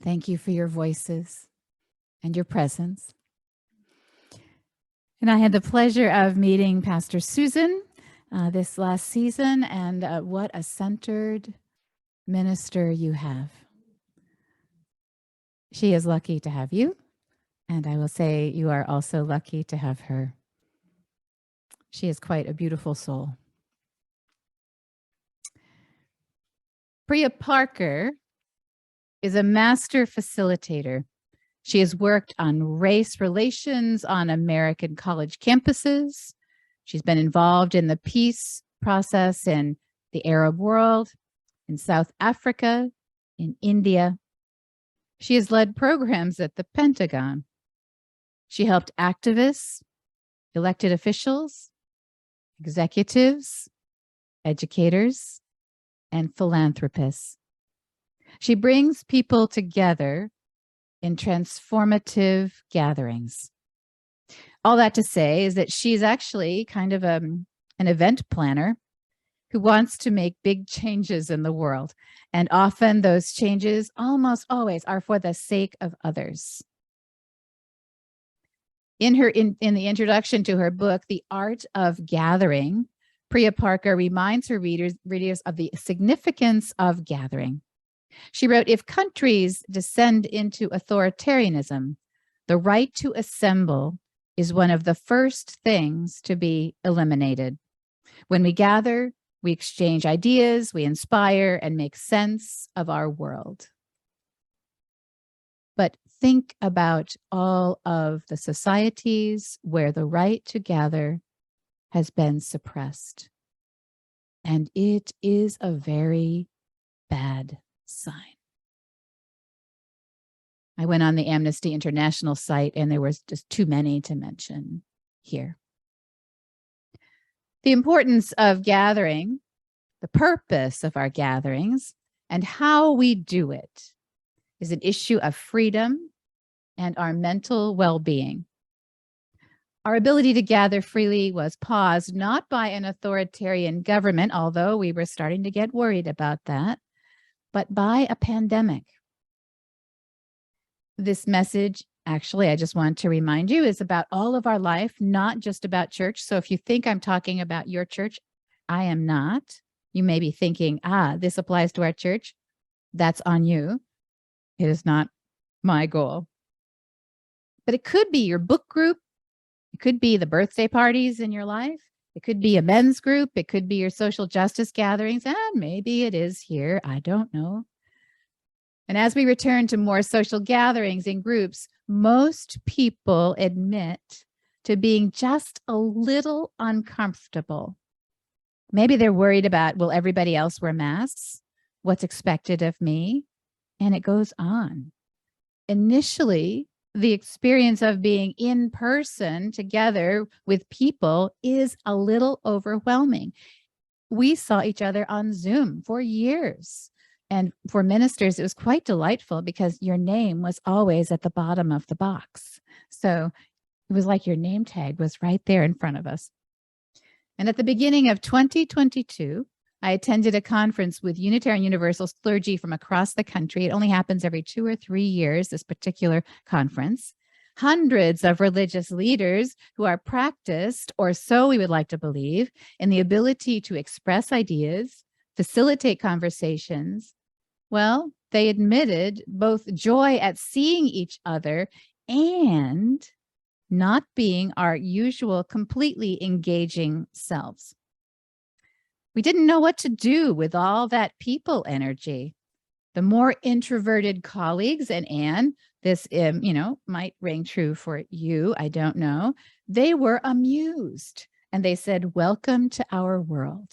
Thank you for your voices and your presence. And I had the pleasure of meeting Pastor Susan this last season, and what a centered minister you have. She is lucky to have you, and I will say you are also lucky to have her. She is quite a beautiful soul. Priya Parker is a master facilitator. She has worked on race relations on American college campuses. She's been involved in the peace process in the Arab world, in South Africa, in India. She has led programs at the Pentagon. She helped activists, elected officials, executives, educators, and philanthropists. She brings people together in transformative gatherings. All that to say is that she's actually kind of an event planner who wants to make big changes in the world. And often those changes almost always are for the sake of others. In the introduction to her book, The Art of Gathering, Priya Parker reminds her readers of the significance of gathering. She wrote, if countries descend into authoritarianism, the right to assemble is one of the first things to be eliminated. When we gather, we exchange ideas, we inspire and make sense of our world. But think about all of the societies where the right to gather has been suppressed. And it is a very bad sign. I went on the Amnesty International site and there was just too many to mention here. The importance of gathering, the purpose of our gatherings, and how we do it is an issue of freedom and our mental well-being. Our ability to gather freely was paused not by an authoritarian government, although we were starting to get worried about that, but by a pandemic. This message, actually, I just want to remind you, is about all of our life, not just about church. So if you think I'm talking about your church, I am not. You may be thinking, this applies to our church. That's on you. It is not my goal. But it could be your book group. It could be the birthday parties in your life. It could be a men's group. It could be your social justice gatherings. And maybe it is here. I don't know. And as we return to more social gatherings in groups, most people admit to being just a little uncomfortable. Maybe they're worried about, will everybody else wear masks? What's expected of me? And it goes on. Initially, the experience of being in person together with people is a little overwhelming. We saw each other on Zoom for years. And for ministers, it was quite delightful because your name was always at the bottom of the box. So it was like your name tag was right there in front of us. And at the beginning of 2022, I attended a conference with Unitarian Universalist clergy from across the country. It only happens every 2 or 3 years, this particular conference. Hundreds of religious leaders who are practiced, or so we would like to believe, in the ability to express ideas, facilitate conversations. Well, they admitted both joy at seeing each other and not being our usual completely engaging selves. We didn't know what to do with all that people energy. The more introverted colleagues, and Anne, this might ring true for you, I don't know, they were amused and they said, welcome to our world.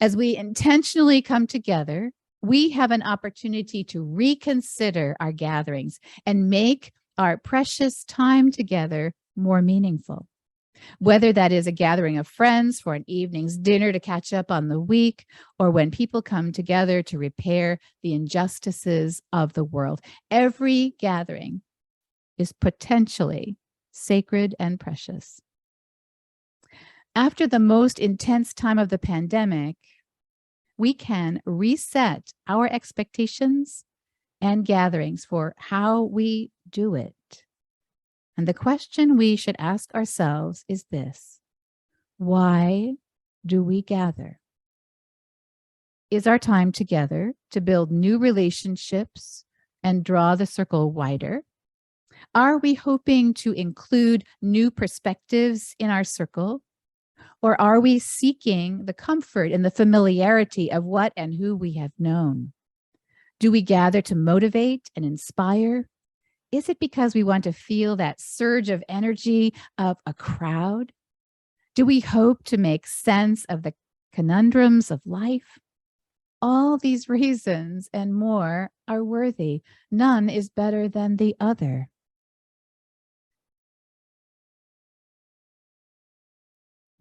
As we intentionally come together, we have an opportunity to reconsider our gatherings and make our precious time together more meaningful. Whether that is a gathering of friends for an evening's dinner to catch up on the week, or when people come together to repair the injustices of the world, every gathering is potentially sacred and precious. After the most intense time of the pandemic, we can reset our expectations and gatherings for how we do it. And the question we should ask ourselves is this: why do we gather? Is our time together to build new relationships and draw the circle wider? Are we hoping to include new perspectives in our circle? Or are we seeking the comfort and the familiarity of what and who we have known? Do we gather to motivate and inspire? Is it because we want to feel that surge of energy of a crowd? Do we hope to make sense of the conundrums of life? All these reasons and more are worthy. None is better than the other.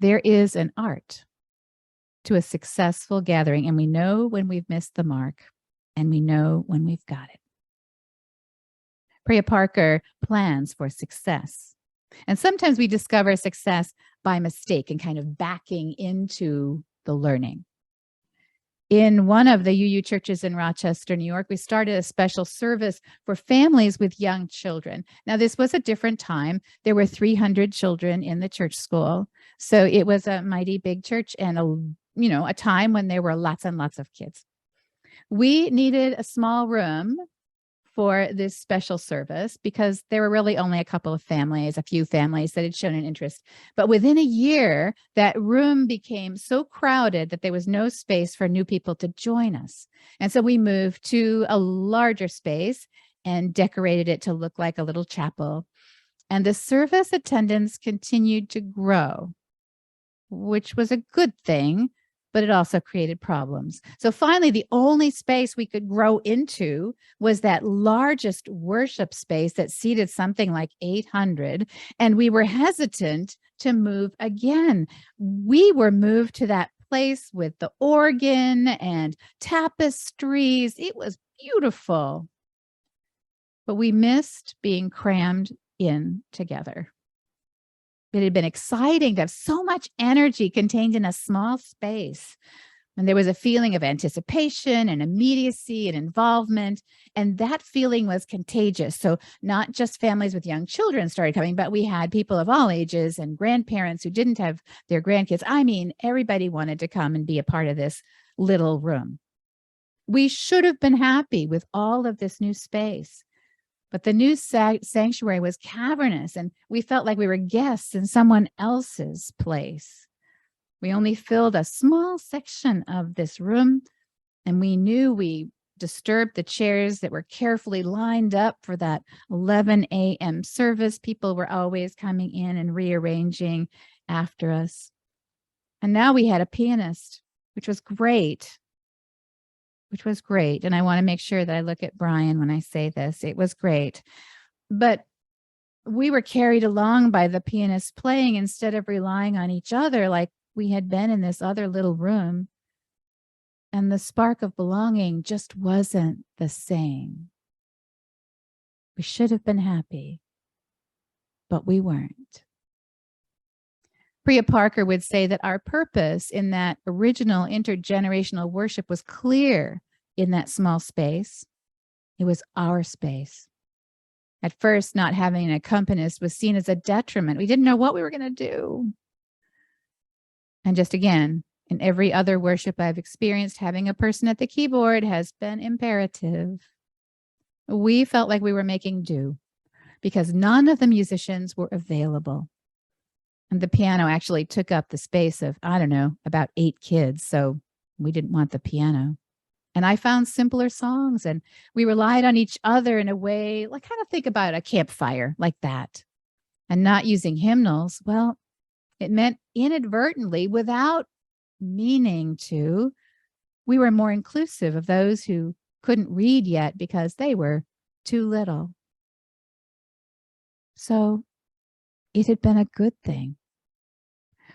There is an art to a successful gathering, and we know when we've missed the mark, and we know when we've got it. Priya Parker plans for success. And sometimes we discover success by mistake and kind of backing into the learning. In one of the UU churches in Rochester, New York, we started a special service for families with young children. Now, this was a different time. There were 300 children in the church school. So it was a mighty big church and a time when there were lots and lots of kids. We needed a small room for this special service because there were really only a few families that had shown an interest. But within a year, that room became so crowded that there was no space for new people to join us. And so we moved to a larger space and decorated it to look like a little chapel. And the service attendance continued to grow, which was a good thing, but it also created problems. So finally, the only space we could grow into was that largest worship space that seated something like 800. And we were hesitant to move again. We were moved to that place with the organ and tapestries. It was beautiful. But we missed being crammed in together. It had been exciting to have so much energy contained in a small space. And there was a feeling of anticipation and immediacy and involvement. And that feeling was contagious. So not just families with young children started coming, but we had people of all ages and grandparents who didn't have their grandkids. I mean, everybody wanted to come and be a part of this little room. We should have been happy with all of this new space. But the new sanctuary was cavernous, and we felt like we were guests in someone else's place. We only filled a small section of this room, and we knew we disturbed the chairs that were carefully lined up for that 11 a.m. service. People were always coming in and rearranging after us. And now we had a pianist, which was great. And I want to make sure that I look at Brian when I say this. It was great. But we were carried along by the pianist playing instead of relying on each other like we had been in this other little room. And the spark of belonging just wasn't the same. We should have been happy, but we weren't. Priya Parker would say that our purpose in that original intergenerational worship was clear in that small space. It was our space. At first, not having an accompanist was seen as a detriment. We didn't know what we were going to do. And just again, in every other worship I've experienced, having a person at the keyboard has been imperative. We felt like we were making do because none of the musicians were available. And the piano actually took up the space of, about 8 kids. So we didn't want the piano. And I found simpler songs and we relied on each other in a way, like kind of think about a campfire like that. And not using hymnals, well, it meant inadvertently, without meaning to, we were more inclusive of those who couldn't read yet because they were too little. So it had been a good thing.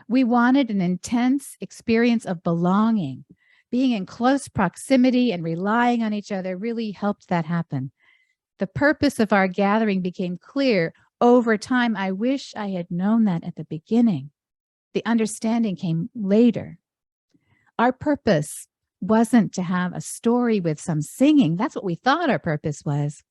We wanted an intense experience of belonging. Being in close proximity and relying on each other really helped that happen. The purpose of our gathering became clear over time. I wish I had known that at the beginning. The understanding came later. Our purpose wasn't to have a story with some singing. That's what we thought our purpose was.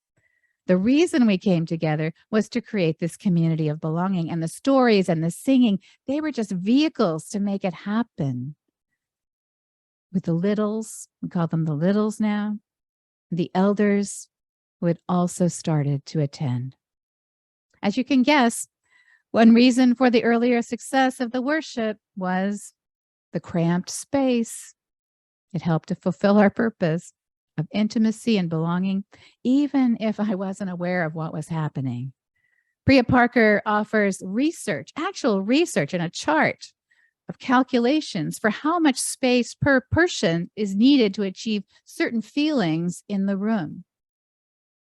The reason we came together was to create this community of belonging, and the stories and the singing, they were just vehicles to make it happen. With the littles, we call them the littles now, the elders who had also started to attend. As you can guess, one reason for the earlier success of the worship was the cramped space. It helped to fulfill our purpose of intimacy and belonging, even if I wasn't aware of what was happening. Priya Parker offers research, actual research, and a chart of calculations for how much space per person is needed to achieve certain feelings in the room.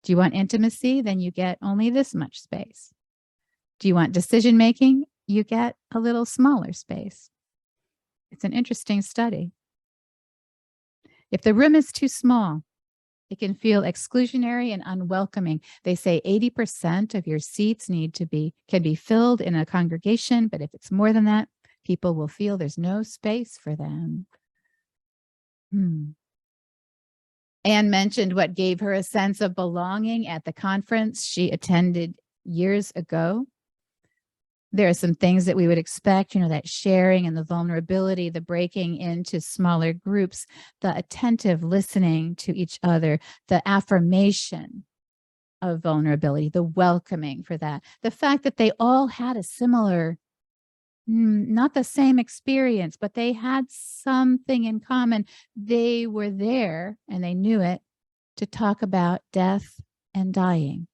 Do you want intimacy? Then you get only this much space. Do you want decision making? You get a little smaller space. It's an interesting study. If the room is too small, it can feel exclusionary and unwelcoming. They say 80% of your seats can be filled in a congregation, but if it's more than that, people will feel there's no space for them. Anne mentioned what gave her a sense of belonging at the conference she attended years ago. There are some things that we would expect, that sharing and the vulnerability, the breaking into smaller groups, the attentive listening to each other, the affirmation of vulnerability, the welcoming for that, the fact that they all had a similar, not the same experience, but they had something in common. They were there and they knew it to talk about death and dying.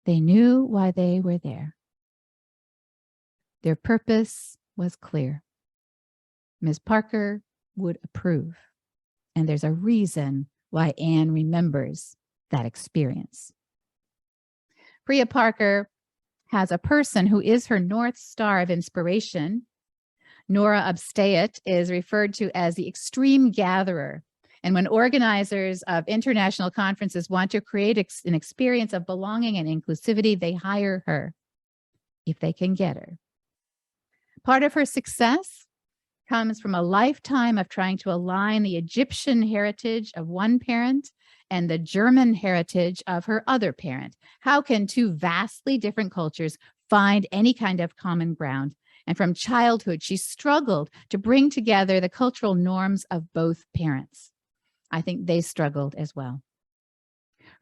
They knew why they were there. Their purpose was clear. Ms. Parker would approve. And there's a reason why Anne remembers that experience. Priya Parker has a person who is her North Star of inspiration. Nora Abstayet is referred to as the extreme gatherer. And when organizers of international conferences want to create an experience of belonging and inclusivity, they hire her if they can get her. Part of her success comes from a lifetime of trying to align the Egyptian heritage of one parent and the German heritage of her other parent. How can two vastly different cultures find any kind of common ground? And from childhood, she struggled to bring together the cultural norms of both parents. I think they struggled as well.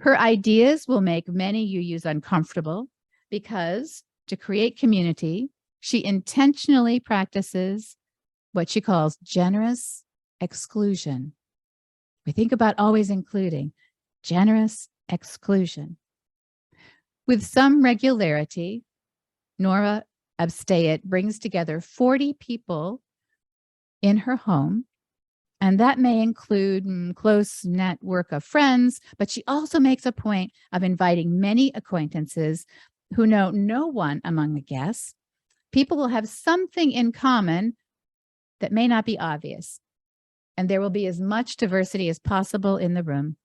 Her ideas will make many UUs uncomfortable because to create community, she intentionally practices what she calls generous exclusion. We think about always including generous exclusion. With some regularity, Nora Abstayet brings together 40 people in her home, and that may include a close network of friends, but she also makes a point of inviting many acquaintances who know no one among the guests. People will have something in common that may not be obvious, and there will be as much diversity as possible in the room.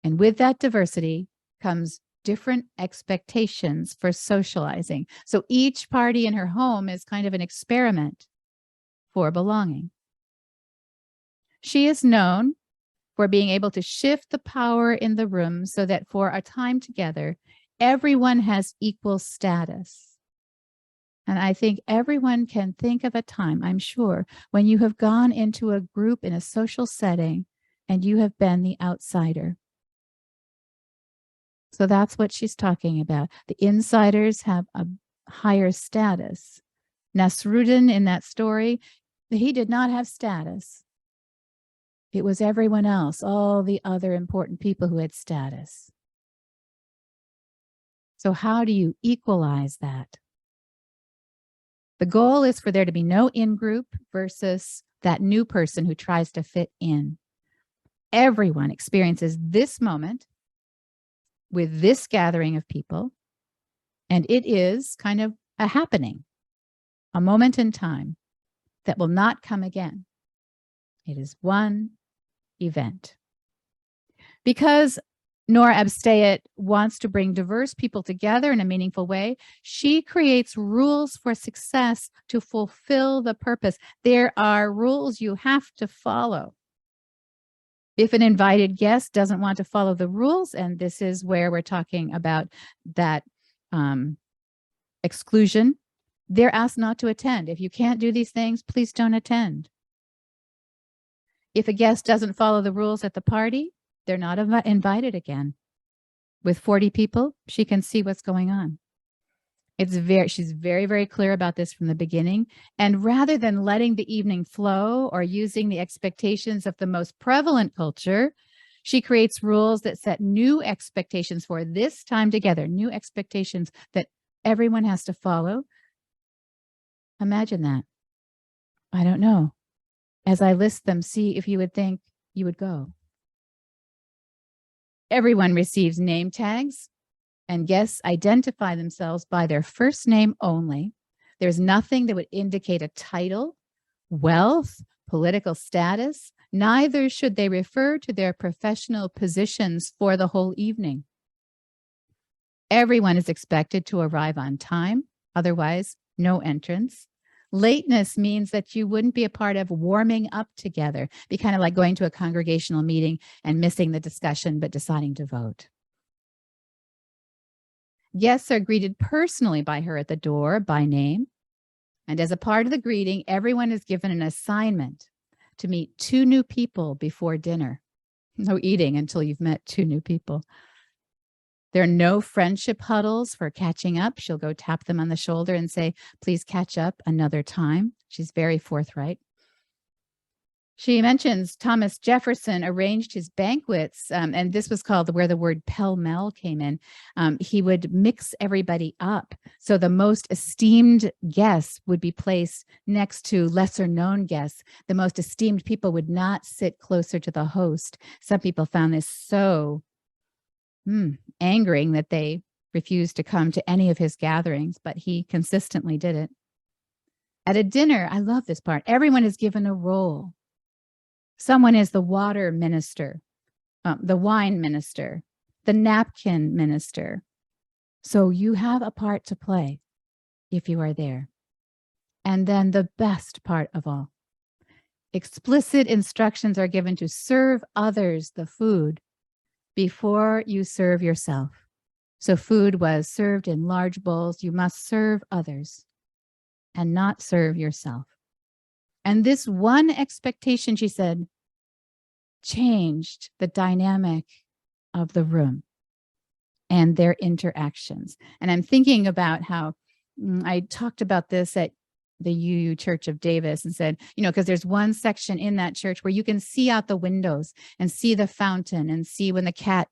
And with that diversity comes different expectations for socializing. So each party in her home is kind of an experiment for belonging. She is known for being able to shift the power in the room so that for a time together, everyone has equal status. And I think everyone can think of a time, I'm sure, when you have gone into a group in a social setting and you have been the outsider. So that's what she's talking about. The insiders have a higher status. Nasruddin in that story, he did not have status. It was everyone else, all the other important people who had status. So how do you equalize that? The goal is for there to be no in-group versus that new person who tries to fit in. Everyone experiences this moment with this gathering of people, and it is kind of a happening, a moment in time that will not come again. It is one event. Because Nora Abstayet wants to bring diverse people together in a meaningful way. She creates rules for success to fulfill the purpose. There are rules you have to follow. If an invited guest doesn't want to follow the rules, and this is where we're talking about that exclusion, they're asked not to attend. If you can't do these things, please don't attend. If a guest doesn't follow the rules at the party, they're not invited again. With 40 people, she can see what's going on. She's very, very clear about this from the beginning. And rather than letting the evening flow or using the expectations of the most prevalent culture, she creates rules that set new expectations for this time together, new expectations that everyone has to follow. Imagine that. I don't know. As I list them, see if you would think you would go. Everyone receives name tags, and guests identify themselves by their first name only. There's nothing that would indicate a title, wealth, political status. Neither should they refer to their professional positions for the whole evening. Everyone is expected to arrive on time, otherwise, no entrance. Lateness means that you wouldn't be a part of warming up together, be kind of like going to a congregational meeting and missing the discussion but deciding to vote. Guests are greeted personally by her at the door by name. And as a part of the greeting, everyone is given an assignment to meet 2 new people before dinner. No eating until you've met 2 new people. There are no friendship huddles for catching up. She'll go tap them on the shoulder and say, please catch up another time. She's very forthright. She mentions Thomas Jefferson arranged his banquets, and this was called where the word pell-mell came in. He would mix everybody up. So the most esteemed guests would be placed next to lesser known guests. The most esteemed people would not sit closer to the host. Some people found this so angering that they refused to come to any of his gatherings, but he consistently did it. At a dinner, I love this part, everyone is given a role. Someone is the water minister, the wine minister, the napkin minister. So you have a part to play if you are there. And then the best part of all, explicit instructions are given to serve others the food before you serve yourself. So food was served in large bowls. You must serve others and not serve yourself. And this one expectation, she said, changed the dynamic of the room and their interactions. And I'm thinking about how I talked about this at the UU Church of Davis and said, because there's one section in that church where you can see out the windows and see the fountain and see when the cat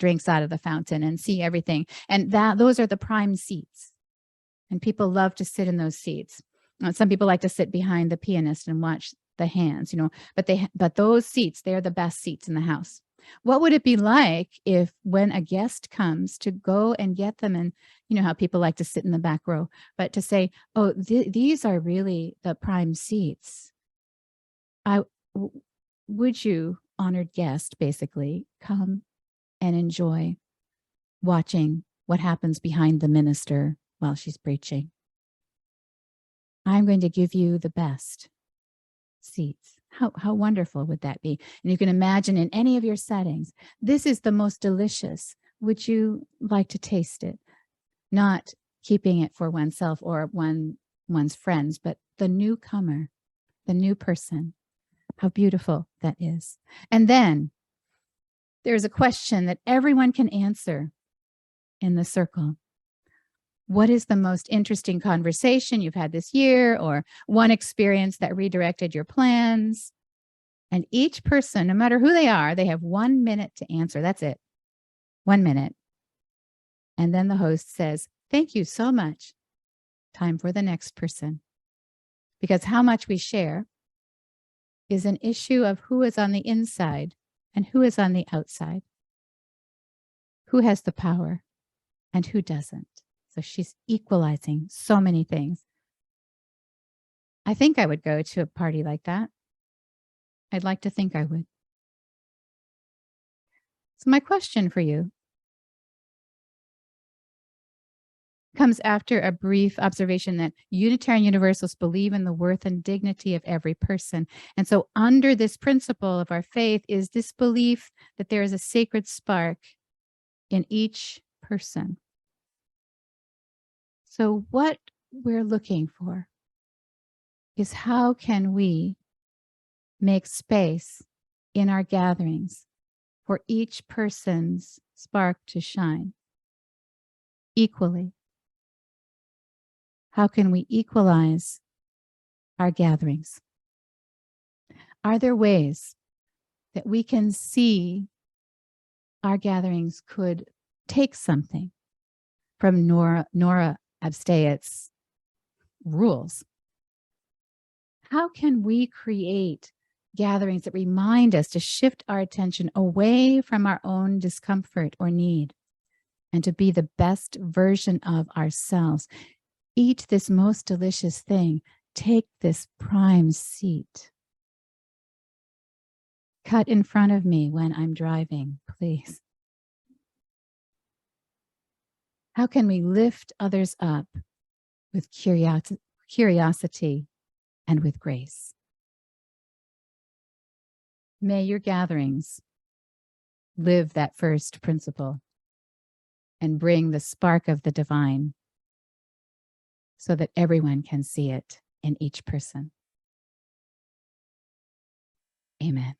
drinks out of the fountain and see everything. And those are the prime seats. And people love to sit in those seats. Some people like to sit behind the pianist and watch the hands, but those seats, they're the best seats in the house. What would it be like if when a guest comes to go and get them, and how people like to sit in the back row, but to say, oh, these are really the prime seats. Would you, honored guest, basically come and enjoy watching what happens behind the minister while she's preaching? I'm going to give you the best seats. How wonderful would that be? And you can imagine in any of your settings, this is the most delicious. Would you like to taste it? Not keeping it for oneself or one's friends, but the newcomer, the new person. How beautiful that is. And then there's a question that everyone can answer in the circle. What is the most interesting conversation you've had this year, or one experience that redirected your plans? And each person, no matter who they are, they have 1 minute to answer. That's it. 1 minute. And then the host says, thank you so much. Time for the next person. Because how much we share is an issue of who is on the inside and who is on the outside. Who has the power and who doesn't. So she's equalizing so many things. I think I would go to a party like that. I'd like to think I would. So my question for you comes after a brief observation that Unitarian Universalists believe in the worth and dignity of every person. And so under this principle of our faith is this belief that there is a sacred spark in each person. So what we're looking for is how can we make space in our gatherings for each person's spark to shine equally? How can we equalize our gatherings? Are there ways that we can see our gatherings could take something from Nora Abstayet's rules? How can we create gatherings that remind us to shift our attention away from our own discomfort or need and to be the best version of ourselves? Eat this most delicious thing. Take this prime seat. Cut in front of me when I'm driving, please. How can we lift others up with curiosity and with grace? May your gatherings live that first principle and bring the spark of the divine so that everyone can see it in each person. Amen.